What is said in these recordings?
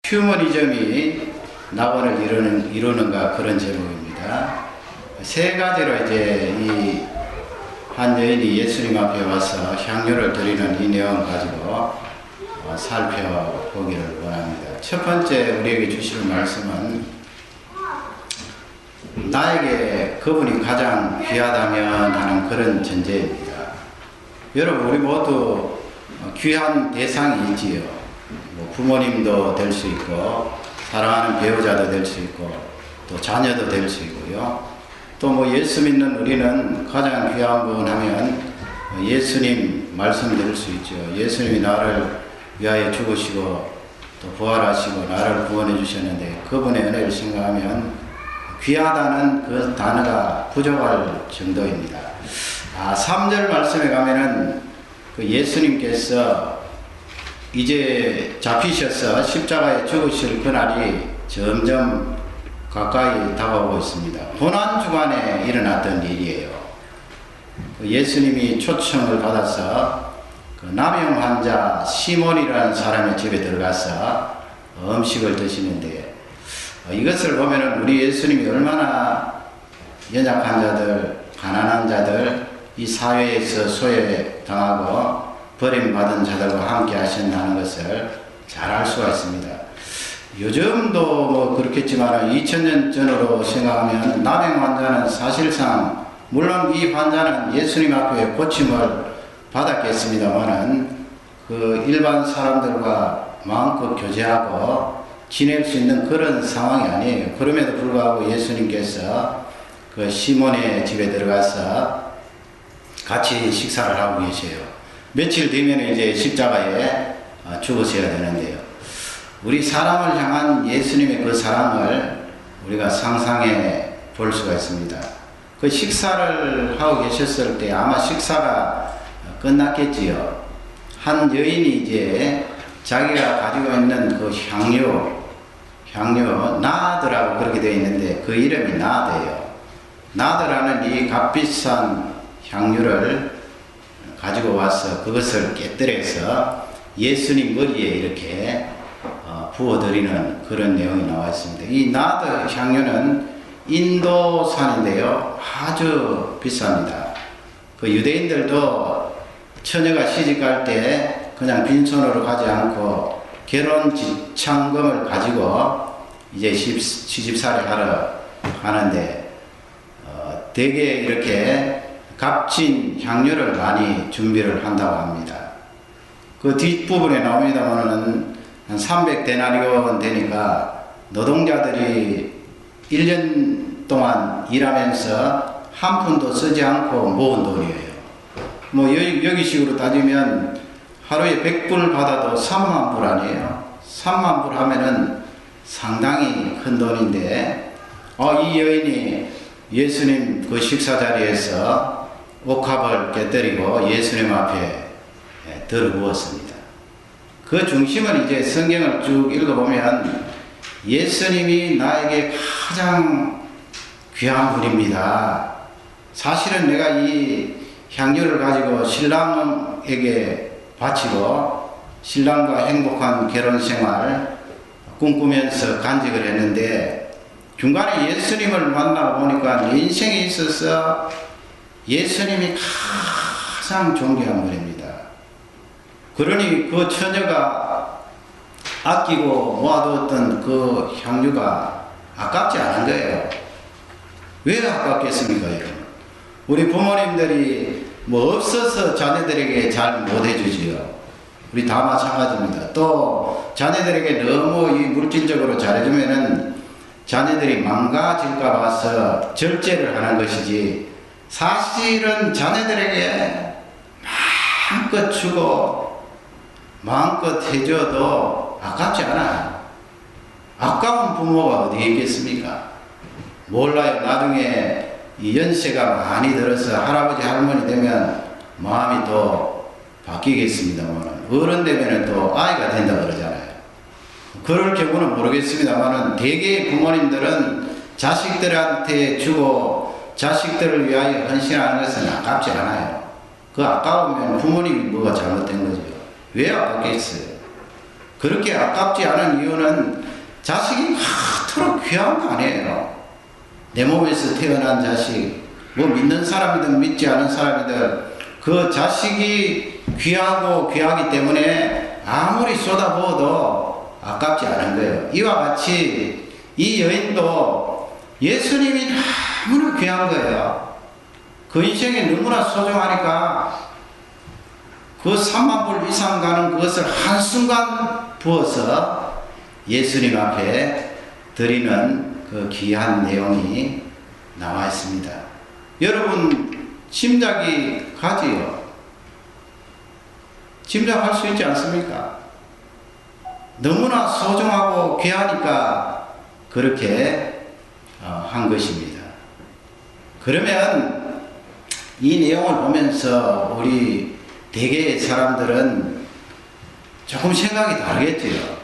휴머니즘이 낙원을 이루는가 그런 제목입니다. 세 가지로 이제 이 한 여인이 예수님 앞에 와서 향유를 드리는 이 내용을 가지고 살펴보기를 원합니다. 첫 번째 우리에게 주실 말씀은 나에게 그분이 가장 귀하다면 하는 그런 전제입니다. 여러분, 우리 모두 귀한 대상이 있지요. 부모님도 될 수 있고, 사랑하는 배우자도 될 수 있고, 또 자녀도 될 수 있고요. 또 예수 믿는 우리는 가장 귀한 분 하면 예수님 말씀드릴 수 있죠. 예수님이 나를 위하여 죽으시고 또 부활하시고 나를 구원해 주셨는데 그분의 은혜를 생각하면 귀하다는 그 단어가 부족할 정도입니다. 3절 말씀에 가면은 그 예수님께서 이제 잡히셔서 십자가에 죽으실 그날이 점점 가까이 다가오고 있습니다. 고난주간에 일어났던 일이에요. 예수님이 초청을 받아서 그 남용 환자 시몬이라는 사람의 집에 들어가서 음식을 드시는데 이것을 보면은 우리 예수님이 얼마나 연약한 자들, 가난한 자들, 이 사회에서 소외당하고 버림받은 자들과 함께 하신다는 것을 잘 알 수가 있습니다. 요즘도 그렇겠지만 2000년 전으로 생각하면 남행 환자는 사실상 물론 이 환자는 예수님 앞에 고침을 받았겠습니다만은 그 일반 사람들과 마음껏 교제하고 지낼 수 있는 그런 상황이 아니에요. 그럼에도 불구하고 예수님께서 그 시몬의 집에 들어가서 같이 식사를 하고 계세요. 며칠 뒤면 이제 십자가에 죽으셔야 되는데요. 우리 사람을 향한 예수님의 그 사랑을 우리가 상상해 볼 수가 있습니다. 그 식사를 하고 계셨을 때 아마 식사가 끝났겠지요. 한 여인이 이제 자기가 가지고 있는 그 향유, 나드라고 그렇게 되어 있는데 그 이름이 나드예요. 나드라는 이 값비싼 향유를 가지고 와서 그것을 깨뜨려서 예수님 머리에 이렇게 부어드리는 그런 내용이 나와 있습니다. 이 나드 향유는 인도산인데요. 아주 비쌉니다. 그 유대인들도 처녀가 시집갈 때 그냥 빈손으로 가지 않고 결혼 지참금을 가지고 이제 시집살이 하러 가는데 대개 이렇게 값진 향유를 많이 준비를 한다고 합니다. 그 뒷부분에 나옵니다만은 한 300데나리온 되니까 노동자들이 1년 동안 일하면서 한 푼도 쓰지 않고 모은 돈이에요. 여기식으로 따지면 하루에 100불 받아도 3만 불 아니에요. 3만 불 하면은 상당히 큰 돈인데, 이 여인이 예수님 그 식사 자리에서 옥합을 깨뜨리고 예수님 앞에 들어부었습니다. 그 중심은 이제 성경을 쭉 읽어보면 예수님이 나에게 가장 귀한 분입니다. 사실은 내가 이 향유를 가지고 신랑에게 바치고 신랑과 행복한 결혼 생활 꿈꾸면서 간직을 했는데 중간에 예수님을 만나고 보니까 내 인생에 있어서 예수님이 가장 존귀한 분입니다. 그러니 그 처녀가 아끼고 모아두었던 그 향유가 아깝지 않은 거예요. 왜 아깝겠습니까, 여러분? 우리 부모님들이 없어서 자녀들에게 잘 못해주지요. 우리 다 마찬가지입니다. 또 자녀들에게 너무 이 물질적으로 잘해주면은 자녀들이 망가질까 봐서 절제를 하는 것이지, 사실은 자녀들에게 마음껏 주고 마음껏 해줘도 아깝지 않아요. 아까운 부모가 어디 있겠습니까? 몰라요. 나중에 이 연세가 많이 들어서 할아버지 할머니 되면 마음이 또 바뀌겠습니다만 어른 되면 또 아이가 된다 그러잖아요. 그럴 경우는 모르겠습니다만 대개의 부모님들은 자식들한테 주고 자식들을 위하여 헌신하는 것은 아깝지 않아요. 그 아까우면 부모님이 뭐가 잘못된 거죠. 왜 아깝겠어요? 그렇게 아깝지 않은 이유는 자식이 그토록 귀한 거 아니에요. 내 몸에서 태어난 자식, 뭐 믿는 사람이든 믿지 않은 사람이든 그 자식이 귀하고 귀하기 때문에 아무리 쏟아부어도 아깝지 않은 거예요. 이와 같이 이 여인도 예수님이 너무나 귀한 거예요. 그 인생이 너무나 소중하니까 그 3만 불 이상 가는 그것을 한순간 부어서 예수님 앞에 드리는 그 귀한 내용이 나와 있습니다. 여러분 짐작이 가지요. 짐작할 수 있지 않습니까? 너무나 소중하고 귀하니까 그렇게 한 것입니다. 그러면 이 내용을 보면서 우리 대개의 사람들은 조금 생각이 다르겠지요.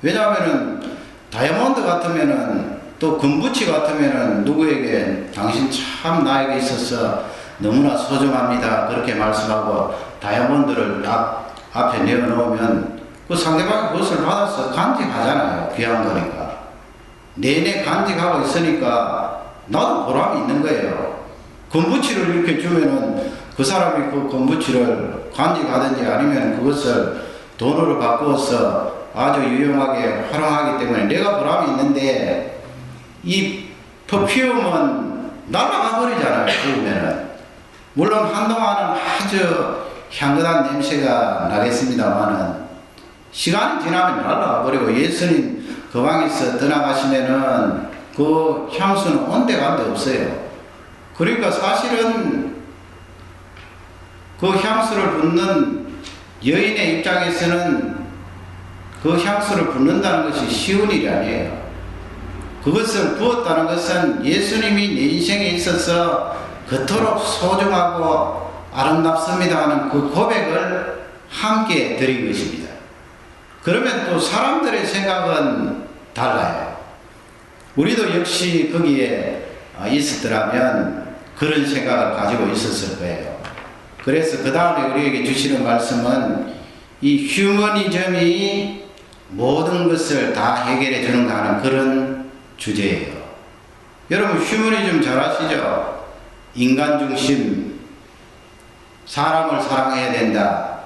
왜냐하면은 다이아몬드 같으면은 또 금붙이 같으면은 누구에게 당신 참 나에게 있어서 너무나 소중합니다 그렇게 말씀하고 다이아몬드를 앞에 내어놓으면 그 상대방이 그것을 받아서 간직하잖아요. 귀한 거니까. 내내 간직하고 있으니까 나도 보람이 있는 거예요. 금붙이를 이렇게 주면은 그 사람이 그 금붙이를 간직하든지 아니면 그것을 돈으로 바꾸어서 아주 유용하게 활용하기 때문에 내가 보람이 있는데 이 퍼퓸은 날아가 버리잖아요. 부으면은. 물론 한동안은 아주 향긋한 냄새가 나겠습니다만은 시간이 지나면 날아가 버리고 예수님 그 방에서 떠나가시면은 그 향수는 온데간데 없어요. 그러니까 사실은 그 향수를 붓는 여인의 입장에서는 그 향수를 붓는다는 것이 쉬운 일이 아니에요. 그것을 부었다는 것은 예수님이 내 인생에 있어서 그토록 소중하고 아름답습니다 하는 그 고백을 함께 드린 것입니다. 그러면 또 사람들의 생각은 달라요. 우리도 역시 거기에 있었더라면 그런 생각을 가지고 있었을 거예요. 그래서 그 다음에 우리에게 주시는 말씀은 이 휴머니즘이 모든 것을 다 해결해 주는가 하는 그런 주제예요. 여러분 휴머니즘 잘 아시죠? 인간 중심, 사람을 사랑해야 된다.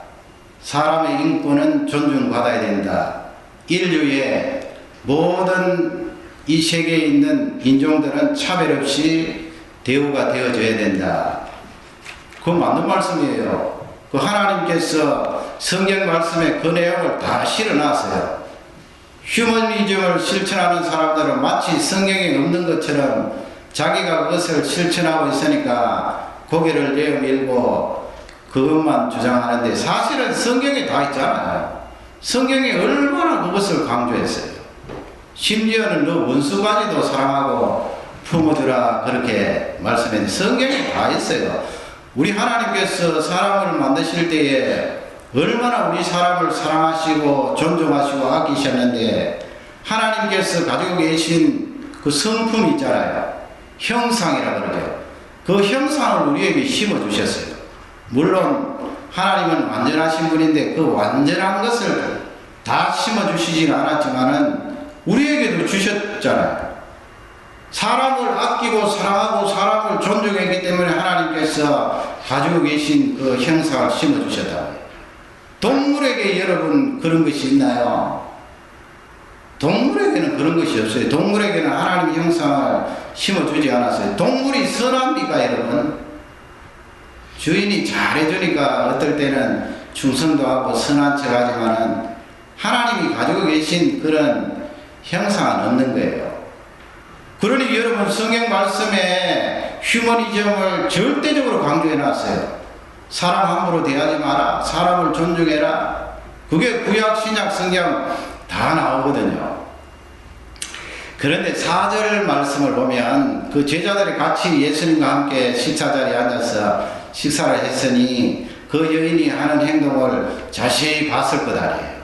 사람의 인권은 존중받아야 된다. 인류의 모든 이 세계에 있는 인종들은 차별 없이 대우가 되어져야 된다. 그거 맞는 말씀이에요. 그 하나님께서 성경 말씀에 그 내용을 다 실어놨어요. 휴머니즘을 실천하는 사람들은 마치 성경에 없는 것처럼 자기가 그것을 실천하고 있으니까 고개를 내밀고 그것만 주장하는데 사실은 성경에 다 있잖아요. 성경에 얼마나 그것을 강조했어요. 심지어는 너 원수까지도 사랑하고 품어주라 그렇게 말씀했는데 성경에 다 있어요. 우리 하나님께서 사람을 만드실 때에 얼마나 우리 사람을 사랑하시고 존중하시고 아끼셨는데 하나님께서 가지고 계신 그 성품이 있잖아요. 형상이라고 그러죠. 그 형상을 우리에게 심어주셨어요. 물론 하나님은 완전하신 분인데 그 완전한 것을 다 심어주시진 않았지만은 우리에게도 주셨잖아요. 사람을 아끼고 사랑하고 사람을 존중했기 때문에 하나님께서 가지고 계신 그 형상을 심어주셨다고요. 동물에게 여러분 그런 것이 있나요? 동물에게는 그런 것이 없어요. 동물에게는 하나님의 형상을 심어주지 않았어요. 동물이 선합니까 여러분? 주인이 잘해주니까 어떨 때는 충성도 하고 선한 척 하지만은 하나님이 가지고 계신 그런 형상은 없는 거예요. 그러니 여러분 성경 말씀에 휴머니즘을 절대적으로 강조해 놨어요. 사람 함부로 대하지 마라. 사람을 존중해라. 그게 구약 신약 성경 다 나오거든요. 그런데 4절 말씀을 보면 그 제자들이 같이 예수님과 함께 식사자리에 앉아서 식사를 했으니 그 여인이 하는 행동을 자세히 봤을 것 아니에요.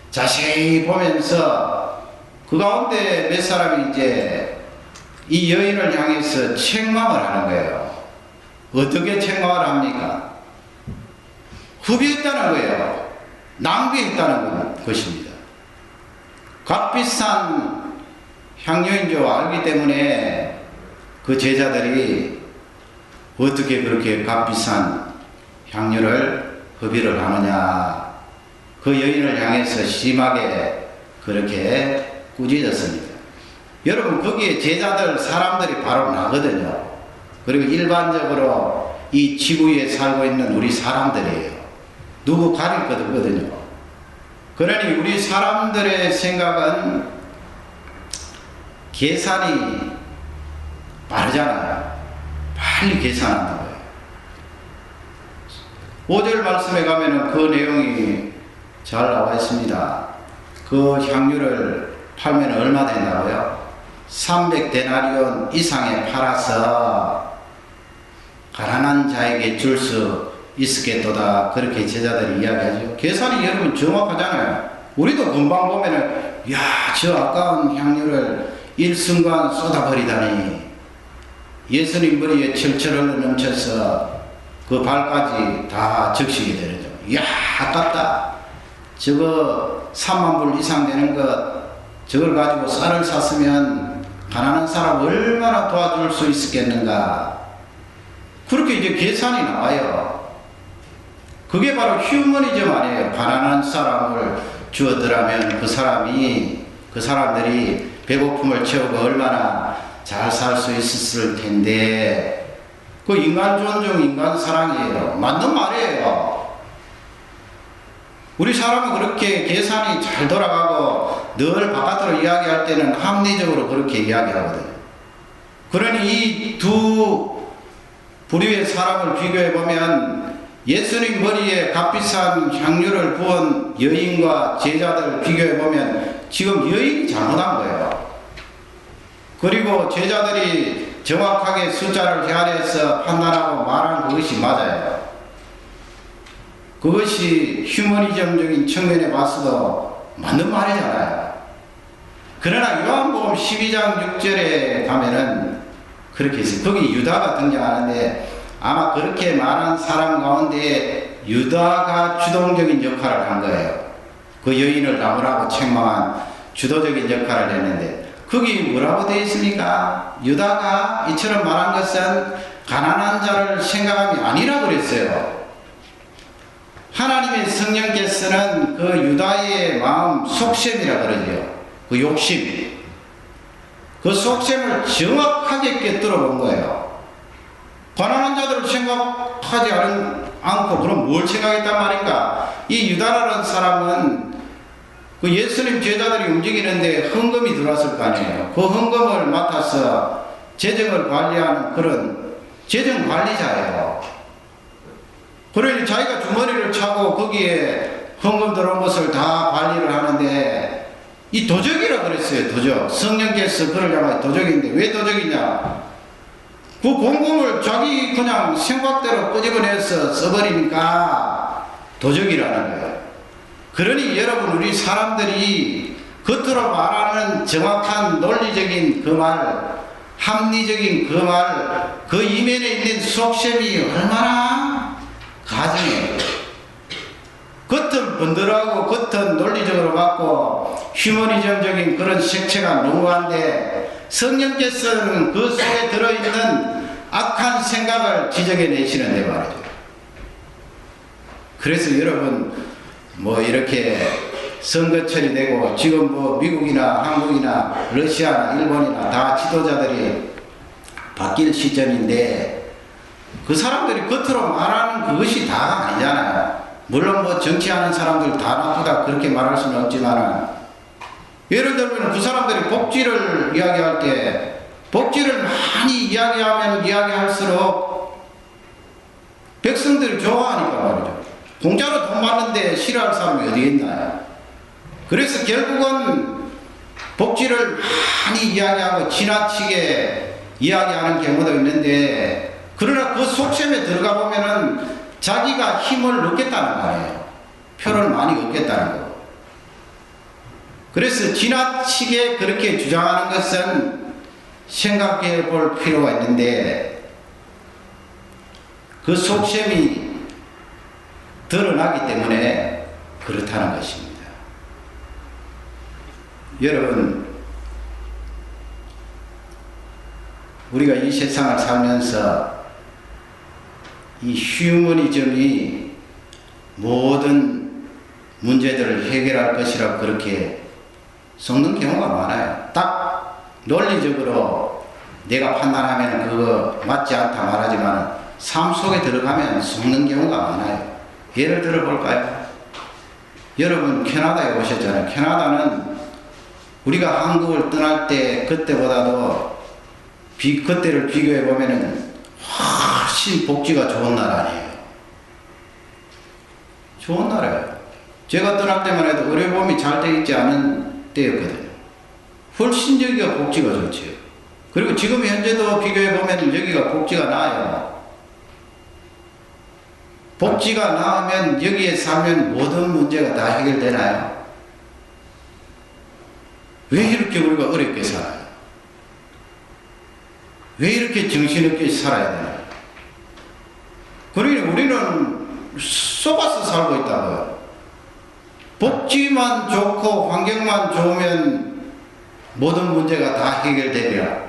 자세히 보면서 그 가운데 몇 사람이 이제 이 여인을 향해서 책망을 하는 거예요. 어떻게 책망을 합니까? 후비했다는 거예요. 낭비했다는 것입니다. 값비싼 향료인 줄 알기 때문에 그 제자들이 어떻게 그렇게 값비싼 향료를 허비를 하느냐, 그 여인을 향해서 심하게 그렇게 꾸짖었습니다. 여러분, 거기에 제자들 사람들이 바로 나거든요. 그리고 일반적으로 이 지구에 살고 있는 우리 사람들이에요. 누구 가릴 것 없거든요. 그러니 우리 사람들의 생각은 계산이 빠르잖아요. 빨리 계산한다고요. 5절 말씀에 가면은 그 내용이 잘 나와 있습니다. 그 향유를 팔면 얼마 된다고요? 300데나리온 이상에 팔아서 가난한 자에게 줄 수 있었겠도다. 그렇게 제자들이 이야기하죠. 계산이 여러분 정확하잖아요. 우리도 금방 보면은, 야, 저 아까운 향유를 일순간 쏟아버리다니. 예수님 머리에 철철 흘러 넘쳐서 그 발까지 다 적시게 되죠. 이야, 아깝다. 저거 3만 불 이상 되는 것, 저걸 가지고 쌀을 샀으면 가난한 사람 얼마나 도와줄 수 있었겠는가. 그렇게 이제 계산이 나와요. 그게 바로 휴머니즘 아니에요. 가난한 사람을 주었더라면 그 사람들이 배고픔을 채우고 얼마나 잘 살 수 있었을 텐데. 그 인간 존중, 인간 사랑이에요. 맞는 말이에요. 우리 사람은 그렇게 계산이 잘 돌아가고 늘 바깥으로 이야기할 때는 합리적으로 그렇게 이야기하거든요. 그러니 이 두 부류의 사람을 비교해 보면 예수님 머리에 값비싼 향유를 부은 여인과 제자들을 비교해 보면 지금 여인이 잘못한 거예요. 그리고 제자들이 정확하게 숫자를 헤아려서 판단하고 말한 그것이 맞아요. 그것이 휴머니즘적인 측면에 봐서도 맞는 말이잖아요. 그러나 요한복음 12장 6절에 가면은 그렇게 있어요. 거기 유다가 등장하는데 아마 그렇게 말한 사람 가운데 유다가 주동적인 역할을 한 거예요. 그 여인을 나무라고 책망한 주도적인 역할을 했는데 거기 뭐라고 되어 있습니까? 유다가 이처럼 말한 것은 가난한 자를 생각함이 아니라고 그랬어요. 하나님의 성령께서는 그 유다의 마음 속셈이라 그러죠. 그 욕심. 그 속셈을 정확하게 꿰뚫어 본 거예요. 가난한 자들을 생각하지 않고 그럼 뭘 생각했단 말인가? 이 유다라는 사람은 그 예수님 제자들이 움직이는데 헌금이 들어왔을 거 아니에요. 그 헌금을 맡아서 재정을 관리하는 그런 재정 관리자예요. 그러니 자기가 주머니를 차고 거기에 헌금 들어온 것을 다 관리를 하는데 이 도적이라 그랬어요. 도적. 성령께서 그를 향하여 도적인데 왜 도적이냐? 그 공금을 자기 그냥 생각대로 끄집어내서 써버리니까 도적이라는 거예요. 그러니 여러분, 우리 사람들이 겉으로 말하는 정확한 논리적인 그 말, 합리적인 그 말, 그 이면에 있는 속셈이 얼마나 가증해요. 겉은 번들하고 겉은 논리적으로 맞고 휴머니즘적인 그런 색채가 너무한데 성령께서는 그 속에 들어있는 악한 생각을 지적해 내시는데 말이죠. 그래서 여러분, 뭐 이렇게 선거철이 되고 지금 뭐 미국이나 한국이나 러시아나 일본이나 다 지도자들이 바뀔 시점인데 그 사람들이 겉으로 말하는 그것이 다가 아니잖아요. 물론 뭐 정치하는 사람들 다 나쁘다 그렇게 말할 수는 없지만 예를 들면 그 사람들이 복지를 이야기할 때 복지를 많이 이야기하면 이야기할수록 백성들이 좋아하니까 말이죠. 공짜로 돈 받는데 싫어할 사람이 어디 있나요? 그래서 결국은 복지를 많이 이야기하고 지나치게 이야기하는 경우도 있는데 그러나 그 속셈에 들어가 보면은 자기가 힘을 얻겠다는 말이에요. 표를 많이 얻겠다는 거고. 그래서 지나치게 그렇게 주장하는 것은 생각해 볼 필요가 있는데 그 속셈이 드러나기 때문에 그렇다는 것입니다. 여러분, 우리가 이 세상을 살면서 이 휴머니즘이 모든 문제들을 해결할 것이라고 그렇게 섞는 경우가 많아요. 딱 논리적으로 내가 판단하면 그거 맞지 않다 말하지만 삶 속에 들어가면 섞는 경우가 많아요. 예를 들어 볼까요? 여러분 캐나다에 오셨잖아요. 캐나다는 우리가 한국을 떠날 때 그때보다도 그때를 비교해 보면은 훨씬 복지가 좋은 나라 아니에요. 좋은 나라예요. 제가 떠날 때만 해도 의료보험이 잘 돼 있지 않은 때였거든요. 훨씬 여기가 복지가 좋지요. 그리고 지금 현재도 비교해 보면 여기가 복지가 나아요. 복지가 나으면 여기에 살면 모든 문제가 다 해결되나요? 왜 이렇게 우리가 어렵게 살아요? 왜 이렇게 정신없게 살아야 되나요? 그러니 우리는 속아서 살고 있다고요. 복지만 좋고 환경만 좋으면 모든 문제가 다 해결되리라.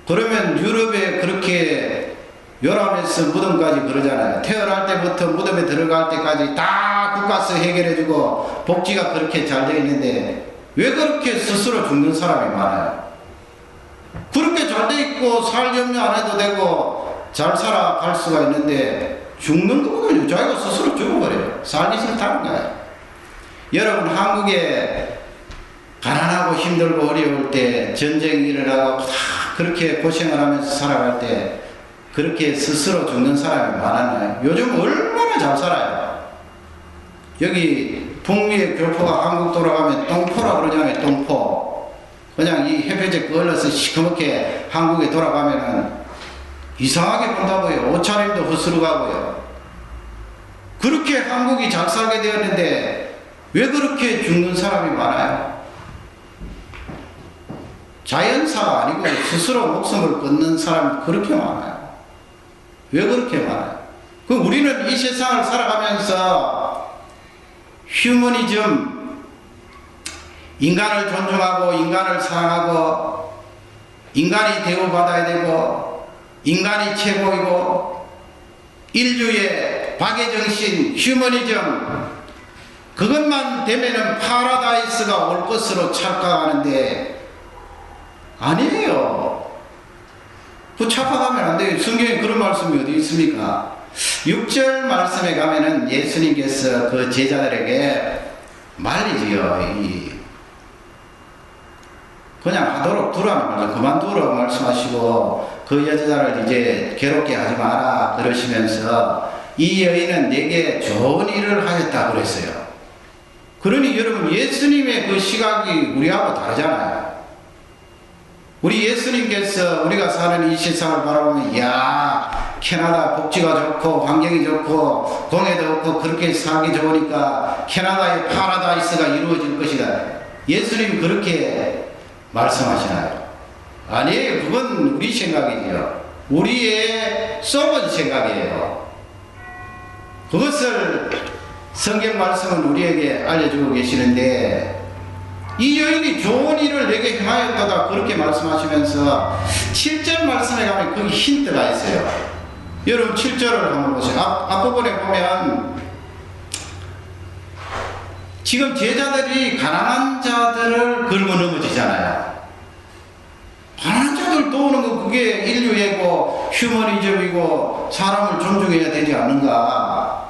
그러면 유럽에 그렇게 요람에서 무덤까지 그러잖아요. 태어날 때부터 무덤에 들어갈 때까지 다 국가서 해결해주고 복지가 그렇게 잘 되어 있는데 왜 그렇게 스스로 죽는 사람이 많아요? 그렇게 잘 돼 있고 살 염려 안 해도 되고 잘 살아갈 수가 있는데 죽는 거거든요. 자기가 스스로 죽어버려요. 살기서 다른 거예요. 여러분 한국에 가난하고 힘들고 어려울 때 전쟁이 일어나고 다 그렇게 고생을 하면서 살아갈 때 그렇게 스스로 죽는 사람이 많았나요? 요즘 얼마나 잘 살아요. 여기 북미의 교포가 한국 돌아가면 똥포라 그러잖아요. 똥포. 그냥 이 햇볕에 걸러서 시커멓게 한국에 돌아가면은 이상하게 본다고요. 옷차림도 허스르가고요. 그렇게 한국이 잘 살게 되었는데 왜 그렇게 죽는 사람이 많아요? 자연사가 아니고 스스로 목숨을 끊는 사람이 그렇게 많아요. 왜 그렇게 많아요? 우리는 이 세상을 살아가면서 휴머니즘, 인간을 존중하고 인간을 사랑하고 인간이 대우받아야 되고 인간이 최고이고 인류의 박애정신, 휴머니즘 그것만 되면은 파라다이스가 올 것으로 착각하는데 아니에요. 그 착각하면 안 돼요. 성경에 그런 말씀이 어디 있습니까? 6절 말씀에 가면은 예수님께서 그 제자들에게 말이지요. 그냥 하도록 두라는 말씀, 그만두라고 말씀하시고 그 여자를 이제 괴롭게 하지 마라 그러시면서 이 여인은 내게 좋은 일을 하였다 그랬어요. 그러니 여러분 예수님의 그 시각이 우리하고 다르잖아요. 우리 예수님께서 우리가 사는 이 세상을 바라보면 야 캐나다 복지가 좋고 환경이 좋고 공해도 없고 그렇게 살기 좋으니까 캐나다의 파라다이스가 이루어질 것이다. 예수님 그렇게 말씀하시나요? 아니에요. 그건 우리 생각이에요. 우리의 썩은 생각이에요. 그것을 성경 말씀은 우리에게 알려주고 계시는데 이 여인이 좋은 일을 내게 행하였다가 그렇게 말씀하시면서 7절 말씀에 가면 거기 힌트가 있어요. 여러분 7절을 한번 보세요. 앞부분에 보면 지금 제자들이 가난한 자들을 걸고 넘어지잖아요. 가난한 자들 도우는 거 그게 인류애고 휴머니즘이고 사람을 존중해야 되지 않는가.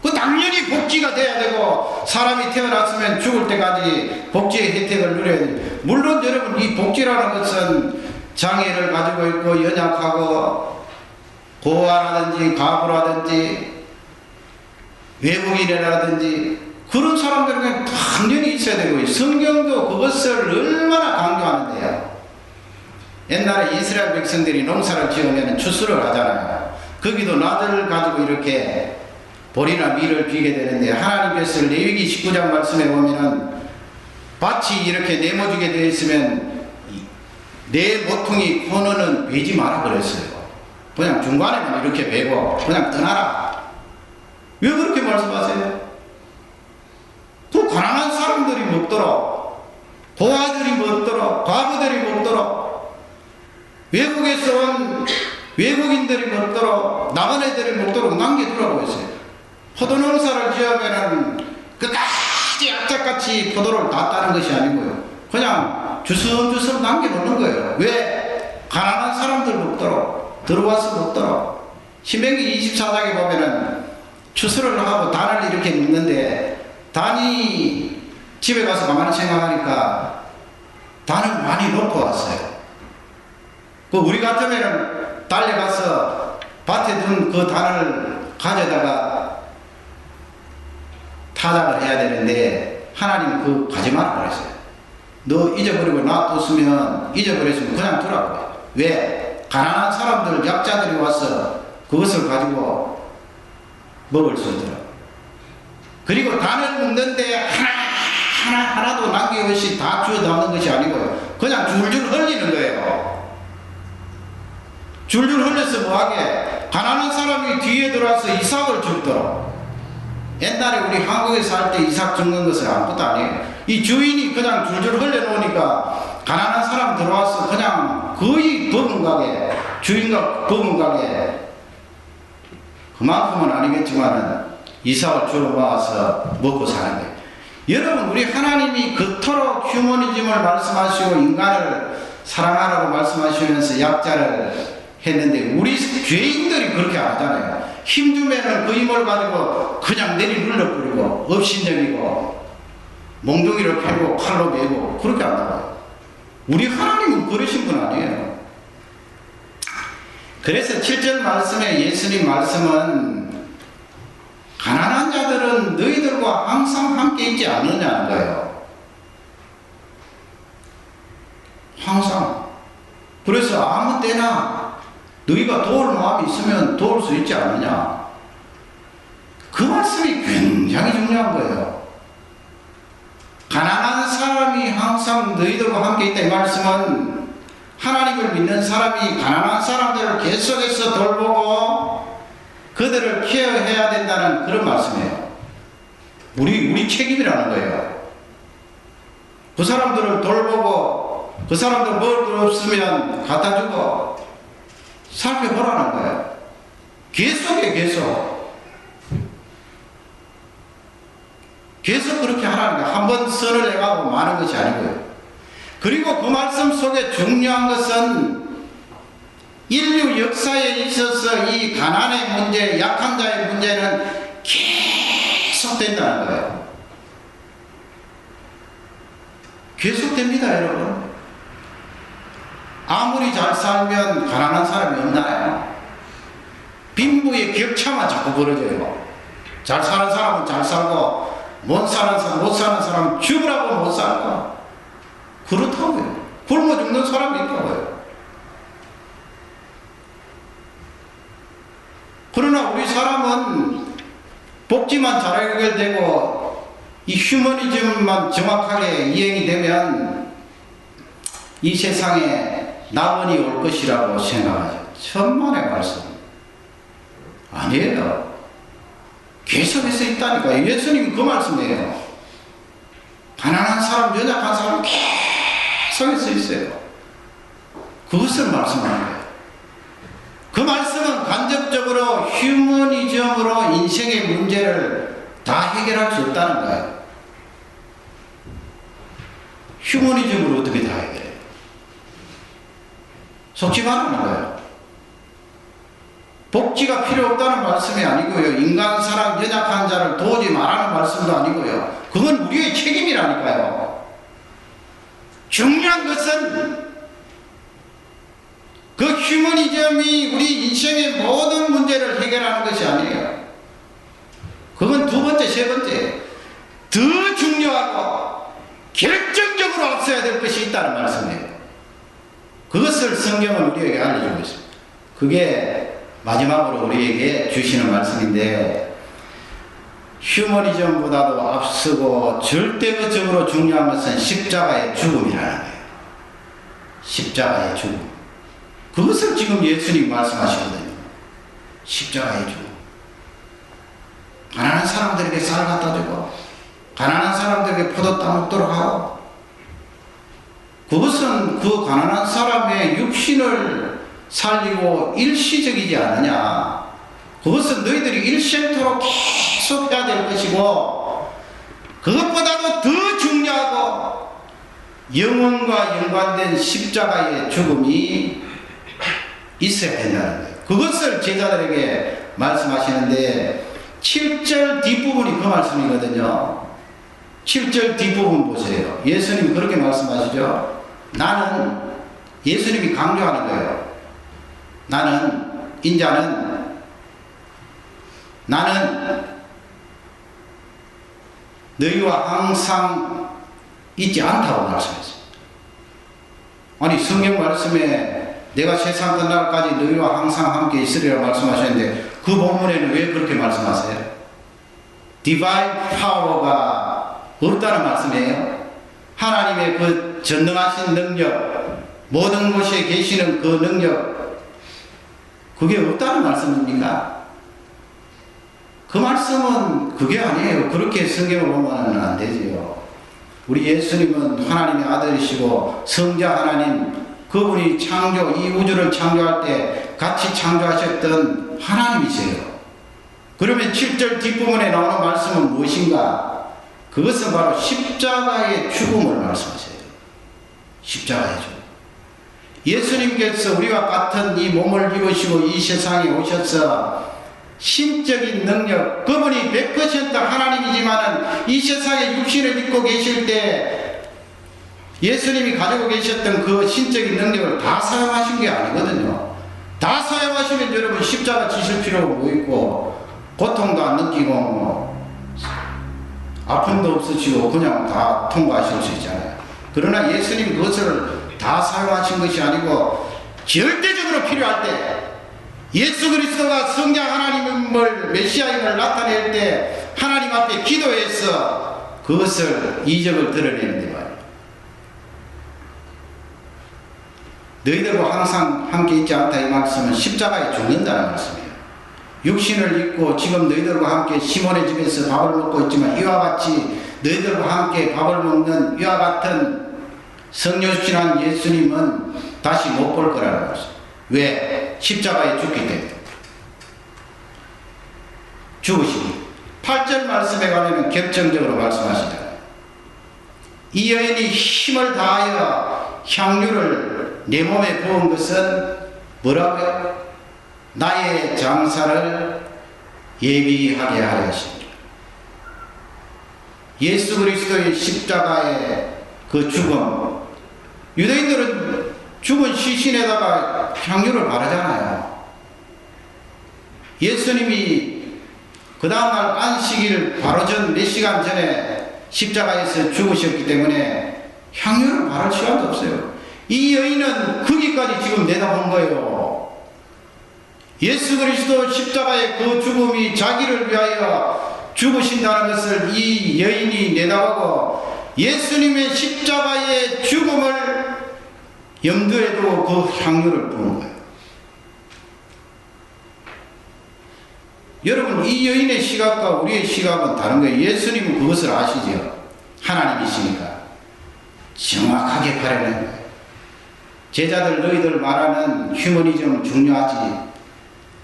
그 당연히 복지가 돼야 되고 사람이 태어났으면 죽을 때까지 복지의 혜택을 누려야 돼요. 물론 여러분 이 복지라는 것은 장애를 가지고 있고 연약하고 고아라든지 가부라든지 외국인이라든지 그런 사람들에게 당연히 있어야 되고 성경도 그것을 얼마나 강조하는데요. 옛날에 이스라엘 백성들이 농사를 지으면 추수를 하잖아요. 거기도 나들을 가지고 이렇게 보리나 밀을 비게 되는데 하나님께서 레위기 19장 말씀에 보면은 밭이 이렇게 네모지게 되어 있으면 내 모퉁이 코너는 베지 마라 그랬어요. 그냥 중간에만 이렇게 베고 그냥 떠나라. 왜 그렇게 말씀하세요? 그 가난한 사람들이 먹도록 고아들이 먹도록, 과부들이 먹도록, 외국에서 온 외국인들이 먹도록, 나간 애들이 먹도록 남겨두라고 했어요. 포도 농사를 지으면은 끝까지 악착같이 포도를 다 따는 것이 아니고요. 그냥 주섬주섬 남겨놓는 거예요. 왜? 가난한 사람들 먹도록, 들어와서 먹도록. 신명기 24장에 보면은 추수를 하고 단을 이렇게 먹는데, 단이 집에 가서 가만히 생각하니까 단을 많이 놓고 왔어요. 우리 같으면은 달려가서 밭에 둔 그 단을 가져다가 타작을 해야 되는데, 하나님 그거 가지 말라고 그랬어요. 너 잊어버리고 놔뒀으면, 잊어버렸으면 그냥 두라고. 왜? 가난한 사람들, 약자들이 와서 그것을 가지고 먹을 수 있더라고. 그리고 단을 먹는데 하나도 남김없이 다 주워 담는 것이 아니고요. 그냥 줄줄 흘리는 거예요. 줄줄 흘려서 뭐하게? 가난한 사람이 뒤에 들어와서 이삭을 줍도록. 옛날에 우리 한국에 살 때 이삭 줍는 것은 아무것도 아니에요. 이 주인이 그냥 줄줄 흘려놓으니까 가난한 사람 들어와서 그냥 거의 버금가게, 주인과 버금가게, 그만큼은 아니겠지만은 이삭을 주워 모아서 먹고 사는 거예요. 여러분, 우리 하나님이 그토록 휴머니즘을 말씀하시고 인간을 사랑하라고 말씀하시면서 약자를 했는데, 우리 죄인들이 그렇게 안 하잖아요. 힘주면은 그 힘을 가지고 그냥 내리눌러버리고 업신여기고 몽둥이를 펴고 칼로 매고 그렇게 안 나와요. 우리 하나님은 그러신 분 아니에요. 그래서 7절 말씀에 예수님 말씀은 가난한 자들은 너희들과 항상 함께 있지 않느냐는 거예요. 항상. 그래서 아무 때나 너희가 도울 마음이 있으면 도울 수 있지 않느냐. 그 말씀이 굉장히 중요한 거예요. 가난한 사람이 항상 너희들과 함께 있다. 이 말씀은 하나님을 믿는 사람이 가난한 사람들을 계속해서 돌보고 그들을 케어해야 된다는 그런 말씀이에요. 우리 책임이라는 거예요. 그 사람들을 돌보고 그 사람들 먹을 것 없으면 갖다 주고 살펴보라는 거예요. 계속 그렇게 하라는 거예요. 한 번 선을 해가고 마는 것이 아니고요. 그리고 그 말씀 속에 중요한 것은 인류 역사에 있어서 이 가난의 문제, 약한 자의 문제는 계속된다는 거예요. 계속됩니다, 여러분. 아무리 잘 살면 가난한 사람이 없나요? 빈부의 격차만 자꾸 벌어져요. 잘 사는 사람은 잘 살고 못 사는 사람은 죽으라고 못 살고 그렇다고요. 굶어 죽는 사람이 있다고요. 그러나 우리 사람은 복지만 잘 해결되고 이 휴머니즘만 정확하게 이행이 되면 이 세상에 낙원이 올 것이라고 생각하죠. 천만의 말씀. 아니에요. 계속해서 있다니까. 예수님이 그 말씀이에요. 가난한 사람, 연약한 사람 계속해서 있어요. 그것을 말씀하는 거예요. 그 말씀은 간접적으로 휴머니즘으로 인생의 문제를 다 해결할 수 없다는 거예요. 휴머니즘으로 어떻게 다 해결해요? 속지 말라는 거예요. 복지가 필요 없다는 말씀이 아니고요. 인간 사랑 연약한 자를 도우지 말라는 말씀도 아니고요. 그건 우리의 책임이라니까요. 중요한 것은 그 휴머니즘이 우리 인생의 모든 문제를 해결하는 것이 아니에요. 그건 두 번째, 세 번째. 더 중요하고 결정적으로 앞서야 될 것이 있다는 말씀이에요. 그것을 성경은 우리에게 알려주고 있습니다. 그게 마지막으로 우리에게 주시는 말씀인데, 휴머니즘보다도 앞서고 절대적으로 중요한 것은 십자가의 죽음이라는 거예요. 십자가의 죽음. 그것을 지금 예수님 말씀하시거든요. 십자가의 죽음. 가난한 사람들에게 쌀 갖다 주고 가난한 사람들에게 포도 따먹도록 하고 그것은 그 가난한 사람의 육신을 살리고 일시적이지 않느냐. 그것은 너희들이 일생토록 계속 해야 될 것이고, 그것보다도 더 중요하고 영혼과 연관된 십자가의 죽음이 있어야 된다는 거예요. 그것을 제자들에게 말씀하시는데 7절 뒷부분이 그 말씀이거든요. 7절 뒷부분 보세요. 예수님 그렇게 말씀하시죠. 나는, 예수님이 강조하는 거예요. 나는, 인자는, 나는 너희와 항상 있지 않다고 말씀했어요. 아니 성경 말씀에 내가 세상 끝날까지 너희와 항상 함께 있으리라 말씀하셨는데 그 본문에는 왜 그렇게 말씀하세요? 디바인 파워가 없다는 말씀이에요. 하나님의 그 전능하신 능력, 모든 곳에 계시는 그 능력, 그게 없다는 말씀입니까? 그 말씀은 그게 아니에요. 그렇게 성경을 보면 안 되지요. 우리 예수님은 하나님의 아들이시고 성자 하나님, 그분이 창조, 이 우주를 창조할 때 같이 창조하셨던 하나님이세요. 그러면 7절 뒷부분에 나오는 말씀은 무엇인가? 그것은 바로 십자가의 죽음을 말씀하셔요. 십자가의 죽음. 예수님께서 우리와 같은 이 몸을 입으시고 이 세상에 오셔서 신적인 능력, 그분이 100% 하나님이지만 이 세상에 육신을 입고 계실 때 예수님이 가지고 계셨던 그 신적인 능력을 다 사용하신 게 아니거든요. 다 사용하시면 여러분 십자가 지실 필요가 뭐 있고, 고통도 안 느끼고 아픔도 없으시고 그냥 다 통과하실 수 있잖아요. 그러나 예수님 그것을 다 사용하신 것이 아니고 절대적으로 필요할 때, 예수 그리스도가 성자 하나님을, 메시아임을 나타낼 때 하나님 앞에 기도해서 그것을 이적을 드러내는데 말이에요. 너희들과 항상 함께 있지 않다 이 말씀은 십자가에 죽는다는 말씀이에요. 육신을 입고 지금 너희들과 함께 시몬의 집에서 밥을 먹고 있지만 이와 같이 너희들과 함께 밥을 먹는 이와 같은 성육신한 예수님은 다시 못 볼 거라는 것이죠. 왜? 십자가에 죽기 때문에. 죽으시니 8절 말씀에 가면 결정적으로 말씀하시잖아요. 이 여인이 힘을 다하여 향유를 내 몸에 부은 것은 뭐라고요? 나의 장사를 예비하게 하려 하십니다. 예수 그리스도의 십자가의 그 죽음, 유대인들은 죽은 시신에다가 향유를 바르잖아요. 예수님이 그 다음날 안식일 바로 전 몇 시간 전에 십자가에서 죽으셨기 때문에 향유를 바를 시간도 없어요. 이 여인은 거기까지 지금 내다본 거예요. 예수 그리스도 십자가의 그 죽음이 자기를 위하여 죽으신다는 것을 이 여인이 내다보고 예수님의 십자가의 죽음을 염두에 두고 그 향유를 부은 거예요. 여러분, 이 여인의 시각과 우리의 시각은 다른 거예요. 예수님은 그것을 아시죠. 하나님이시니까 정확하게 가려낸 거예요. 제자들 너희들 말하는 휴머니즘 중요하지,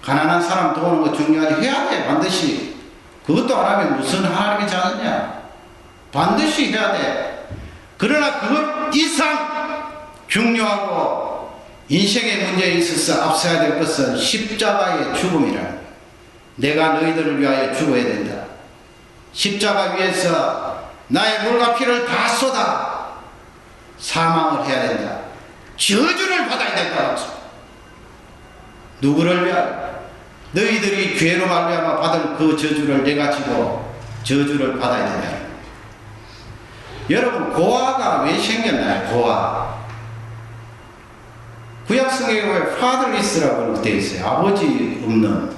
가난한 사람 도우는 거 중요하지, 해야 돼 반드시. 그것도 안 하면 무슨 하나님의 자녀냐. 반드시 해야 돼. 그러나 그것 이상 중요하고 인생의 문제에 있어서 앞서야 될 것은 십자가의 죽음이라는 거예요. 내가 너희들을 위하여 죽어야 된다. 십자가 위에서 나의 물과 피를 다 쏟아 사망을 해야 된다. 저주를 받아야 된다. 누구를 위하여? 너희들이 죄로 말미암아 받을 그 저주를 내가 지고 저주를 받아야 된다. 여러분, 고아가 왜 생겼나요? 고아. 구약성경에 보면 fatherless라고 되어 있어요. 아버지 없는.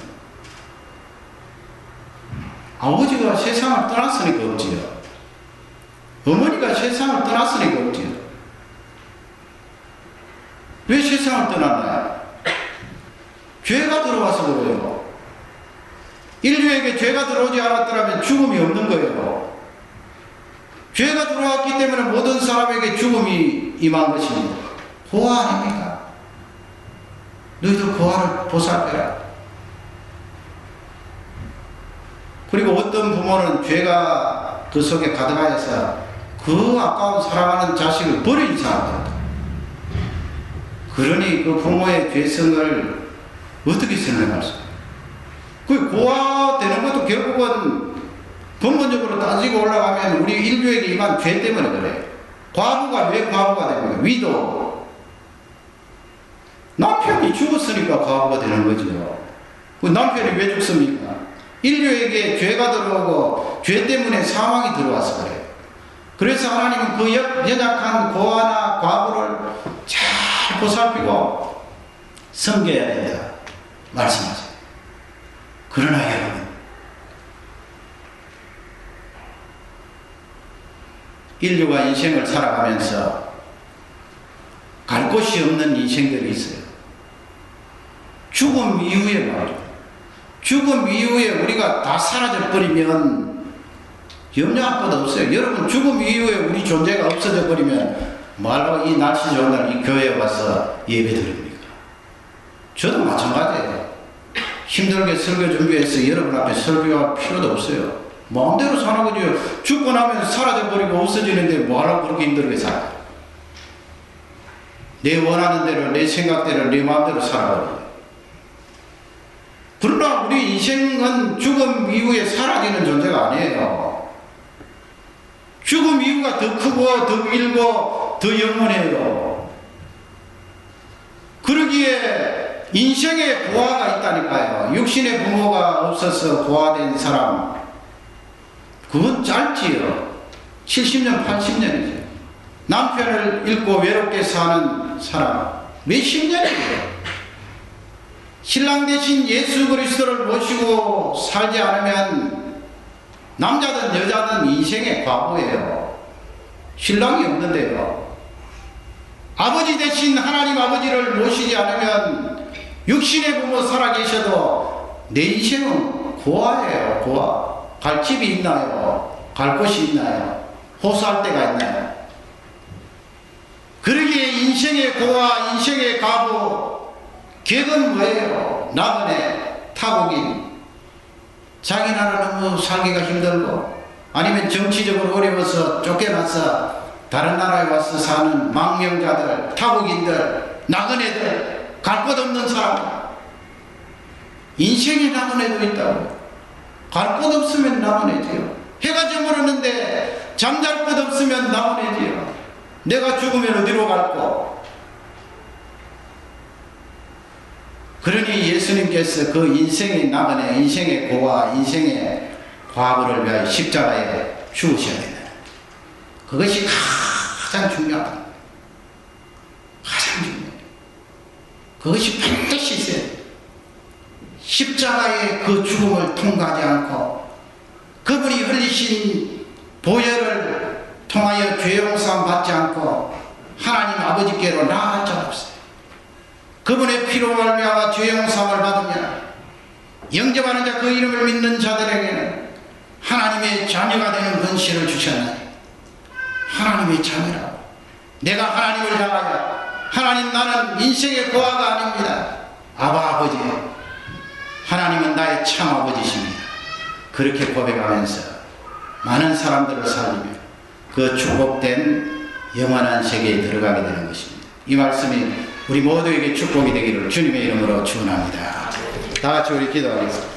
아버지가 세상을 떠났으니까 없지요. 어머니가 세상을 떠났으니까 없지요. 왜 세상을 떠났나요? 죄가 들어와서 그래요. 인류에게 죄가 들어오지 않았더라면 죽음이 없는 거예요. 죄가 들어왔기 때문에 모든 사람에게 죽음이 임한 것입니다. 고아 아닙니까? 너희들 고아를 보살펴라. 그리고 어떤 부모는 죄가 그 속에 가득하여서 그 아까운 사랑하는 자식을 버린 사람들, 그러니 그 부모의 죄성을 어떻게 설명할 수 있어요? 그 고아 되는 것도 결국은 근본적으로 따지고 올라가면 우리 인류에게 임한 죄 때문에 그래요. 과부가 왜 과부가 됩니까? 위도. 남편이 죽었으니까 과부가 되는 거죠. 그 남편이 왜 죽습니까? 인류에게 죄가 들어오고 죄 때문에 사망이 들어와서 그래요. 그래서 하나님은 그 연약한 고아나 과부를 잘 보살피고 섬겨야 된다 말씀하세요. 그러나 여러분, 인류가 인생을 살아가면서 갈 곳이 없는 인생들이 있어요. 죽음 이후에 말이죠. 죽음 이후에 우리가 다 사라져버리면 염려할 것 없어요. 여러분, 죽음 이후에 우리 존재가 없어져 버리면 뭐하려고 이 날씨 좋은 날 이 교회에 와서 예배 드립니까? 저도 마찬가지예요. 힘들게 설교 준비해서 여러분 앞에 설교할 필요도 없어요. 마음대로 사는 거죠. 죽고 나면 사라져버리고 없어지는데 뭐하라고 그렇게 힘들게 살아요? 내 원하는 대로, 내 생각대로, 내 마음대로 살아버려요. 그러나 우리 인생은 죽음 이후에 사라지는 존재가 아니에요. 죽음 이후가 더 크고 더 길고 더 영원해요. 그러기에 인생에 고아가 있다니까요. 육신의 부모가 없어서 고아된 사람, 그건 짧지요. 70년, 80년이죠. 남편을 잃고 외롭게 사는 사람, 몇십 년이에요. 신랑 대신 예수 그리스도를 모시고 살지 않으면 남자든 여자든 인생의 과부예요. 신랑이 없는데요. 아버지 대신 하나님 아버지를 모시지 않으면 육신의 부모 살아계셔도 내 인생은 고아예요. 고아. 갈 집이 있나요? 갈 곳이 있나요? 호소할 데가 있나요? 그러기에 인생의 고아, 인생의 과부, 객은 뭐예요? 나그네, 타국인. 자기 나라 너무 살기가 힘들고, 아니면 정치적으로 어려워서 쫓겨나서 다른 나라에 와서 사는 망명자들, 타국인들, 나그네들, 갈 곳 없는 사람. 인생의 나그네도 있다고. 갈 곳 없으면 나그네지요. 해가 저물었는데 잠잘 곳 없으면 나그네지요. 내가 죽으면 어디로 갈고? 그러니 예수님께서 그 인생의 나그네, 인생의 고아, 인생의 과부를 위하여 십자가에 죽으셔야 된다. 그것이 가장 중요하다. 가장 중요해요. 그것이 반드시 있어야 돼요. 십자가의 그 죽음을 통과하지 않고 그분이 흘리신 보혈을 통하여 죄 용서 받지 않고 하나님 아버지께로 나아갈 자 없어요. 그분의 피로 말미암아 죄 용서를 받으면 영접하는 자, 그 이름을 믿는 자들에게는 하나님의 자녀가 되는 권세를 주셨나니 하나님의 자녀라고. 내가 하나님을 향하여 하나님, 나는 인생의 고아가 아닙니다. 아버지, 하나님은 나의 참 아버지십니다. 그렇게 고백하면서 많은 사람들을 살리며 그 축복된 영원한 세계에 들어가게 되는 것입니다. 이 말씀이 우리 모두에게 축복이 되기를 주님의 이름으로 축원합니다. 다 같이 우리 기도하겠습니다.